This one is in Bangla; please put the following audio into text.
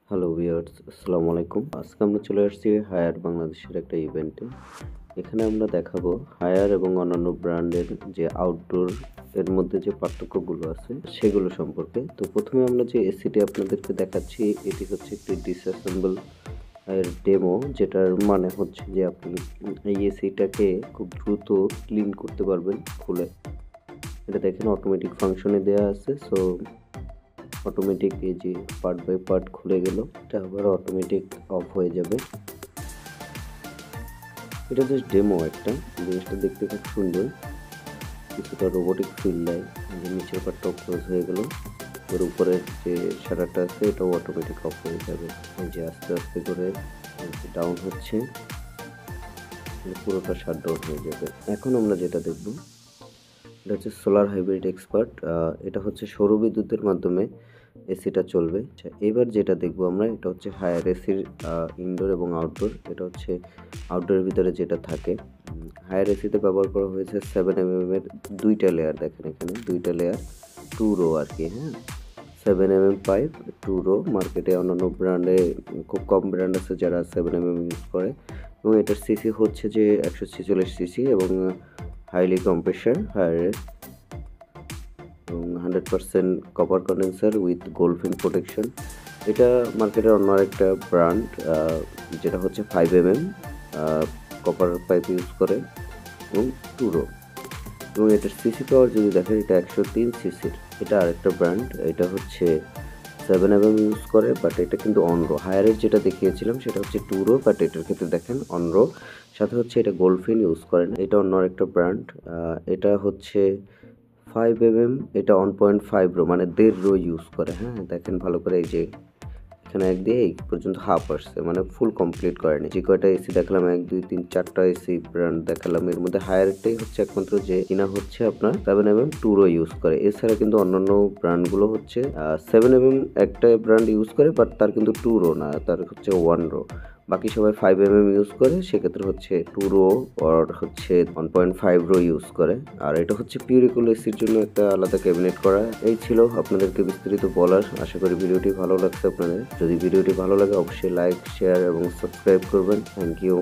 হ্যালো ভিউয়ার্স, আসসালামু আলাইকুম। আজকে আমরা চলে আসছি হায়ার বাংলাদেশের একটা ইভেন্টে। এখানে আমরা দেখাবো হায়ার এবং অন্যান্য ব্র্যান্ডের যে আউটডোর এর মধ্যে যে পার্থক্যগুলো আছে সেগুলো সম্পর্কে। তো প্রথমে আমরা যে এসিটি আপনাদেরকে দেখাচ্ছি, এটি হচ্ছে একটি ডিসঅ্যাসেম্বল এর ডেমো, যেটার মানে হচ্ছে যে আপনি এই এসিটাকে খুব দ্রুত ক্লিন করতে পারবেন খুলে। এটা দেখেন অটোমেটিক ফাংশনে দেওয়া আছে। সো অটোমেটিক এই যে পার্ট বাই পার্ট খুলে গেল, এটা আবার অটোমেটিক অফ হয়ে যাবে। এটা জাস্ট ডেমো একটা, জিনিসটা দেখতে খুব সুন্দর, কিছুটা রোবোটিক ফিল দেয়। যে নিচের পার্টটা ক্লোজ হয়ে গেল, ওর উপরের যে শাটারটা আছে এটাও অটোমেটিক অফ হয়ে যাবে। এই যে আস্তে আস্তে করে ডাউন হচ্ছে, পুরোটা শাট ডাউন হয়ে যাবে। এখন আমরা যেটা দেখব এটা হচ্ছে সোলার হাইব্রিড এক্সপার্ট। এটা হচ্ছে সৌর বিদ্যুতের মাধ্যমে এসিটা চলবে। আচ্ছা, এবার যেটা দেখবো আমরা, এটা হচ্ছে হায়ার এসির ইনডোর এবং আউটডোর। এটা হচ্ছে আউটডোরের ভিতরে যেটা থাকে। হায়ার এসিতে ব্যবহার করা হয়েছে 7mm এর দুইটা লেয়ার। দেখেন এখানে দুইটা লেয়ার, 2 রো আর কি। হ্যাঁ, 7mm পাইপ, 2 রো। মার্কেটে অন্যান্য ব্র্যান্ডে খুব কম ব্র্যান্ড আছে যারা 7mm ইউজ করে, এবং এটার সিসি হচ্ছে যে 146 সিসি এবং হাইলি কম্প্রেসার হায়ারের, এবং 100% কপার কন্ডেন্সার উইথ গোল্ডফিন প্রোটেকশন। এটা মার্কেটের অন্য একটা ব্র্যান্ড, যেটা হচ্ছে 5mm কপার পাইপ ইউজ করে এবং 2 রো। এবং এটার সিসি পাওয়ার যদি দেখেন, এটা 103 সিসির। এটা আরেকটা ব্র্যান্ড, এটা হচ্ছে 7mm ইউজ করে, বাট এটা কিন্তু অন রো। হায়ারের যেটা দেখিয়েছিলাম সেটা হচ্ছে 2 রো, বাট এটার ক্ষেত্রে দেখেন অন রো। সাথে হচ্ছে এটা গোল্ডফিন ইউজ করে না, এটা অন্য একটা ব্র্যান্ড। এটা হচ্ছে 5mm, এটা 1.5 রো, মানে 1.5 রো ইউজ করে। হ্যাঁ, দেখেন ভালো করে, এই যে এখানে এক দিয়ে এই পর্যন্ত হাফ আসছে, মানে ফুল কমপ্লিট করেনি। যে কয়টা এসি দেখালাম, 1 2 3 4টা এসি ব্র্যান্ড দেখালাম, এর মধ্যে হায়ারটাই হচ্ছে একমাত্র যে কিনা হচ্ছে আপনার 7mm 2 রো ইউজ করে। এছাড়া কিন্তু অন্যান্য ব্র্যান্ডগুলো হচ্ছে 7mm একটা ব্র্যান্ড ইউজ করে, বাট তার কিন্তু 2 রো না, তার হচ্ছে 1 রো। বাকি সবাই 5mm ইউজ করে, সেক্ষেত্রে হচ্ছে 2 রো আর হচ্ছে 1.5 রো ইউজ করে। আর এটা হচ্ছে পিউরিকুল এসির জন্য একটা আলাদা ক্যাবিনেট করা। এই ছিল আপনাদেরকে বিস্তারিত বলার। আশা করি ভিডিওটি ভালো লাগছে আপনাদের। যদি ভিডিওটি ভালো লাগে অবশ্যই লাইক, শেয়ার এবং সাবস্ক্রাইব করবেন। Thank you.